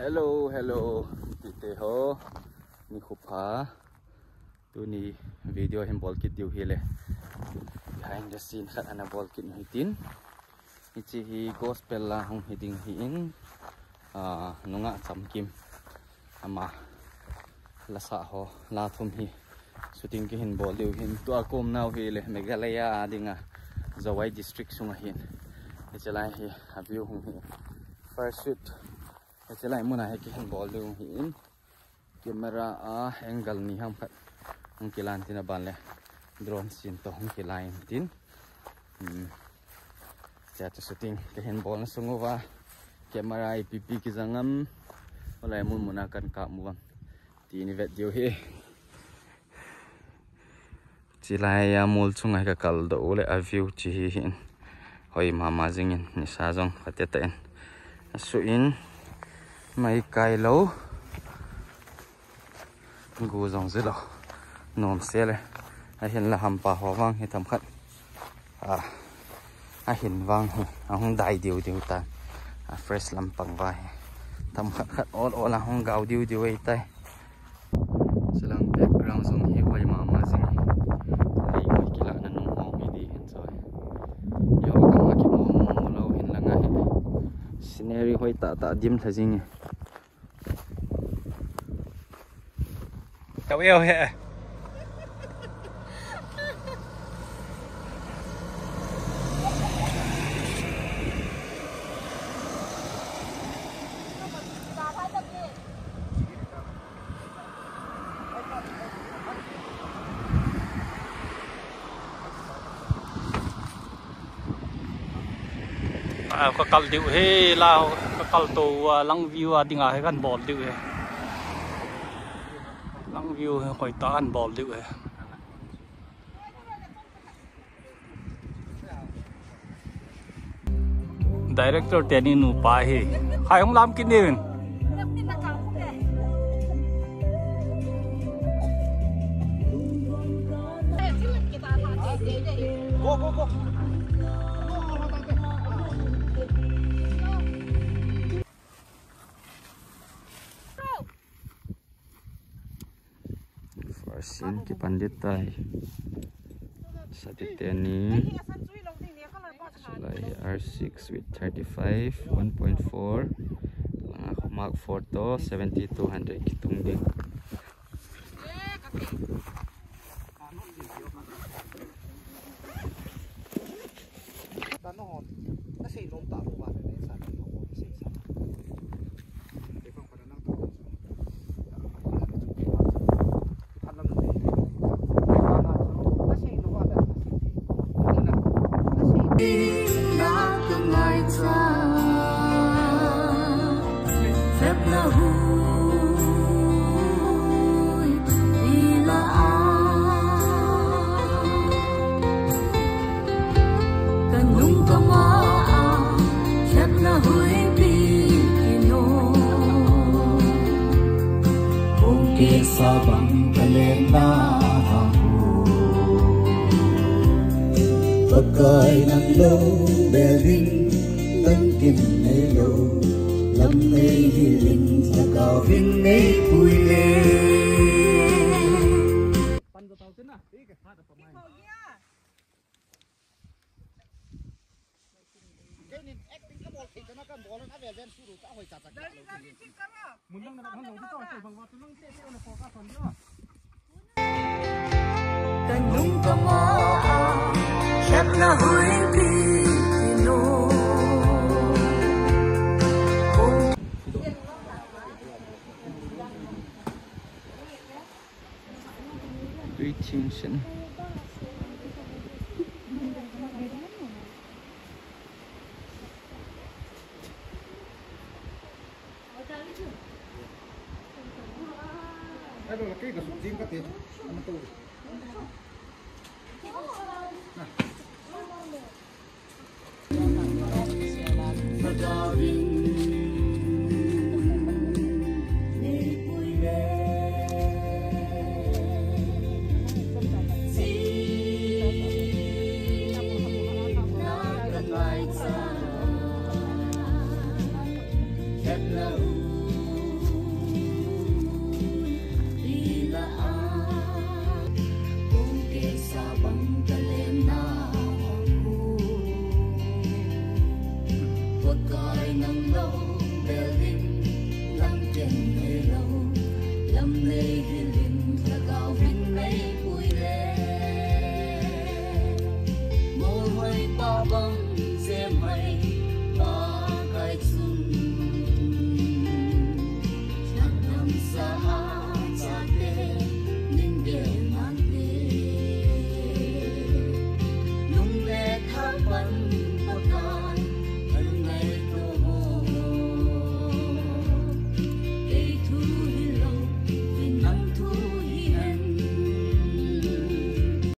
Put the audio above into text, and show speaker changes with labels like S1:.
S1: Hello, hello. Tite ho. Ni khupa. Tu ni video him ball kit diu hile. Behind the scene khat ana ball kit hitin. Ichi hi gospel la hong hiting hi in. Nunga chamkim. Ama lasa ho la thum hi. Shooting ki hin ball diu hin tu akom now hile Meghalaya adinga Zawai district sunga hin. Ichalai hi view hong hi. First shoot. Ichalai muna hi ki hin ball diu hi in. Camera angle ni ham khat hong kilan tin ban le drone scene to hong kilan tin cha to shooting ke hin ball na sunguwa camera IPP ki zangam olai mun muna kan ka muwang ti ni vet diu hi chilai ya mul chungai ka kal do ole a view chi hi hin hoi mama jingin ni sa jong pateta en su in mai kai lo gu zong zelo nom sele a hin la ham pa ho wang hi tham khat a hin wang hi a hong dai diu diu ta a fresh lam pang wa hi tham khat khat all a hong gau diu diu ei tai selang background zong hi hoi mama jing hi hoi kila na nong hong hi di hin choi yo kam ma ki mo lo hin la nga hi scenery hoi ta ta dim thajing tao yêu hệ có cල් điệu he lao có cl tổ lăng view đi ngài gần bồn điệu he lăng view khỏi ta gần bồn điệu he director teni nu pa he hai ông làm kinh điển go Sin ki pandit tai Satiteni Sulai R6 with 35 1.4 Mark 4 to 7200 kitung ding
S2: Sabang kalenda pagkay ng low bearing tangkin ay low lam ay hiling sa kawin ay puyle
S3: Kanung kamaa siya na huy Pilipino
S1: Attention.
S4: Đây là cái sụn chim các tiền ăn tù.
S3: Hello. nâng lâu bèo linh lâm tiền ngày lâu lâm lê hi linh là gạo vinh mấy bụi